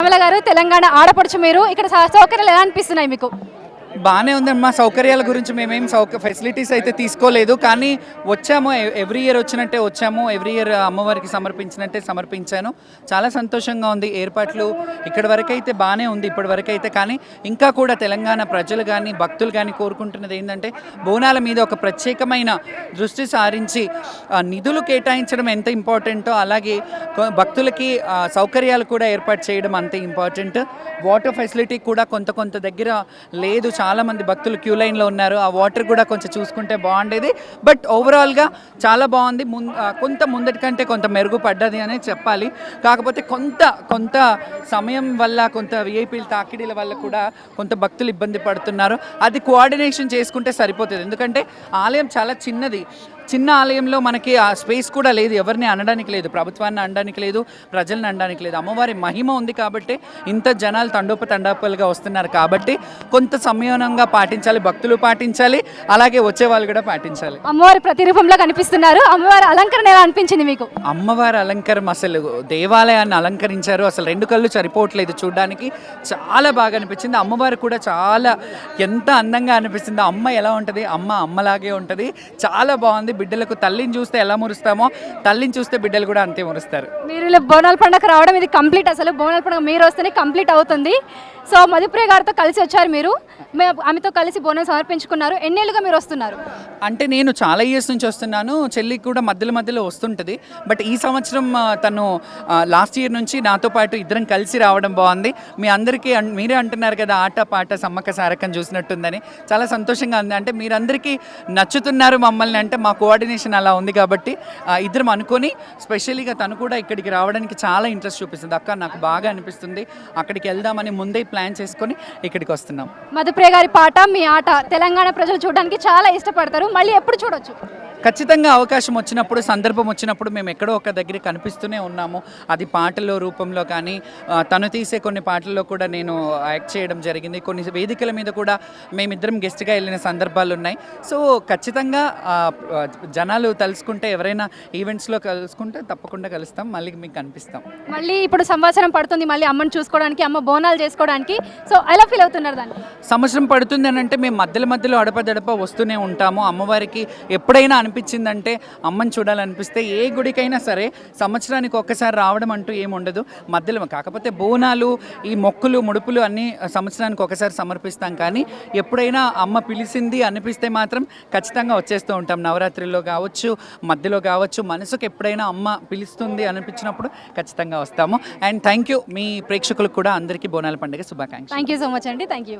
నిర్మల గారు, తెలంగాణ ఆడపడుచు మీరు. ఇక్కడ సౌకర్యాలు ఎలా అనిపిస్తున్నాయి మీకు? బాగానే ఉందమ్మా. సౌకర్యాల గురించి మేమేం ఫెసిలిటీస్ అయితే తీసుకోలేదు, కానీ వచ్చాము. ఎవ్రీ ఇయర్ వచ్చినట్టే వచ్చాము. ఎవ్రీ ఇయర్ అమ్మవారికి సమర్పించినట్టే సమర్పించాను. చాలా సంతోషంగా ఉంది. ఏర్పాట్లు ఇక్కడి వరకు అయితే బాగానే ఉంది ఇప్పటి వరకు అయితే. కానీ ఇంకా కూడా తెలంగాణ ప్రజలు కానీ భక్తులు కానీ కోరుకుంటున్నది ఏంటంటే బోనాల మీద ఒక ప్రత్యేకమైన దృష్టి సారించి నిధులు కేటాయించడం ఎంత ఇంపార్టెంటో అలాగే భక్తులకి సౌకర్యాలు కూడా ఏర్పాటు చేయడం అంతే ఇంపార్టెంట్. వాటర్ ఫెసిలిటీ కూడా కొంత దగ్గర లేదు. చాలామంది భక్తులు క్యూ లైన్లో ఉన్నారు. ఆ వాటర్ కూడా కొంచెం చూసుకుంటే బాగుండేది. బట్ ఓవరాల్గా చాలా బాగుంది. కొంత ముందటి కంటే కొంత మెరుగుపడ్డది అనే చెప్పాలి. కాకపోతే కొంత సమయం వల్ల కొంత విఐపీల తాకిడీల వల్ల కూడా కొంత భక్తులు ఇబ్బంది పడుతున్నారు. అది కోఆర్డినేషన్ చేసుకుంటే సరిపోతుంది. ఎందుకంటే ఆలయం చాలా చిన్న ఆలయంలో మనకి ఆ స్పేస్ కూడా లేదు. ఎవరిని అనడానికి లేదు, ప్రభుత్వాన్ని అనడానికి లేదు, ప్రజల్ని అనడానికి లేదు. అమ్మవారి మహిమ ఉంది కాబట్టి ఇంత జనాలు తండోపతండాలుగా వస్తున్నారు కాబట్టి కొంత సంయమనంగా పాటించాలి, భక్తులు పాటించాలి, అలాగే వచ్చే వాళ్ళు కూడా పాటించాలి. అమ్మవారి ప్రతిరూపంలో కనిపిస్తున్నారు. అమ్మవారి అలంకరణ ఎలా అనిపించింది మీకు? అమ్మవారి అలంకరణ అసలు దేవాలయాన్ని అలంకరించారు. అసలు రెండు కళ్ళు సరిపోవట్లేదు చూడడానికి. చాలా బాగా అనిపించింది. అమ్మవారు కూడా చాలా ఎంత అందంగా అనిపిస్తుంది. అమ్మ ఎలా ఉంటుంది, అమ్మలాగే ఉంటుంది. చాలా బాగుంది. బిడ్డలకు తల్లిని చూస్తే ఎలా మురుస్తామో తల్లిని చూస్తే బిడ్డలు కూడా అంతే మురుస్తారు. మీరు ఇలా బోనాల పండుగ రావడం ఇది కంప్లీట్. అసలు బోనాల పండుగ మీరు వస్తేనే కంప్లీట్ అవుతుంది. సో మధుప్రియ గారితో కలిసి వచ్చారు మీరు, ఆమెతో కలిసి బోనం సమర్పించుకున్నారు. ఎన్నేళ్ళుగా మీరు వస్తున్నారు? అంటే నేను చాలా ఇయర్స్ నుంచి వస్తున్నాను. చెల్లికి కూడా మధ్యలో వస్తుంటుంది. బట్ ఈ సంవత్సరం తను లాస్ట్ ఇయర్ నుంచి నాతో పాటు ఇద్దరం కలిసి రావడం బాగుంది. మీ అందరికీ మీరే అంటున్నారు కదా ఆట పాట సమ్మక్క సారక్కని చూసినట్టుందని. చాలా సంతోషంగా ఉంది. అంటే మీరందరికీ నచ్చుతున్నారు మమ్మల్ని అంటే మా కోఆర్డినేషన్ అలా ఉంది కాబట్టి ఇద్దరం అనుకొని స్పెషల్గా తను కూడా ఇక్కడికి రావడానికి చాలా ఇంట్రెస్ట్ చూపిస్తుంది. అక్క నాకు బాగా అనిపిస్తుంది, అక్కడికి వెళ్దామని ముందే ప్లాన్ చేసుకొని ఇక్కడికి వస్తున్నాం. మధుప్రియ గారి పాట, మీ ఆట తెలంగాణ ప్రజలు చూడడానికి చాలా ఇష్టపడతారు. మళ్ళీ ఎప్పుడు చూడొచ్చు? ఖచ్చితంగా అవకాశం వచ్చినప్పుడు, సందర్భం వచ్చినప్పుడు మేము ఎక్కడో ఒక దగ్గర కనిపిస్తూనే ఉన్నాము. అది పాటల రూపంలో కానీ తను తీసే కొన్ని పాటల్లో కూడా నేను యాక్ట్ చేయడం జరిగింది. కొన్ని వేదికల మీద కూడా మేమిద్దరం గెస్ట్గా వెళ్ళిన సందర్భాలు ఉన్నాయి. సో ఖచ్చితంగా జనాలు తలుసుకుంటే, ఎవరైనా ఈవెంట్స్లో కలుసుకుంటే తప్పకుండా కలుస్తాం, మళ్ళీ మీకు కనిపిస్తాం. మళ్ళీ ఇప్పుడు సంవత్సరం పడుతుంది మళ్ళీ అమ్మని చూసుకోవడానికి, అమ్మ బోనాలు చేసుకోవడానికి. సో ఎలా ఫీల్ అవుతున్నారు దాన్ని? సంవత్సరం పడుతుంది అని అంటే మేము మధ్యలో అడపదడప వస్తూనే ఉంటాము. అమ్మవారికి ఎప్పుడైనా అనిపించిందంటే, అమ్మని చూడాలనిపిస్తే ఏ గుడికైనా సరే సంవత్సరానికి ఒక్కసారి రావడం అంటూ ఏముండదు. మధ్యలో కాకపోతే బోనాలు, ఈ మొక్కులు ముడుపులు అన్నీ సంవత్సరానికి ఒకసారి సమర్పిస్తాం. కానీ ఎప్పుడైనా అమ్మ పిలిచింది అనిపిస్తే మాత్రం ఖచ్చితంగా వచ్చేస్తూ ఉంటాం. నవరాత్రిలో కావచ్చు, మధ్యలో కావచ్చు, మనసుకు ఎప్పుడైనా అమ్మ పిలుస్తుంది అనిపించినప్పుడు ఖచ్చితంగా వస్తాము. అండ్ థ్యాంక్ యూ మీ ప్రేక్షకులకు కూడా అందరికీ బోనాల పండుగ శుభాకాంక్షలు. థ్యాంక్ యూ సో మచ్ అండి. Thank you.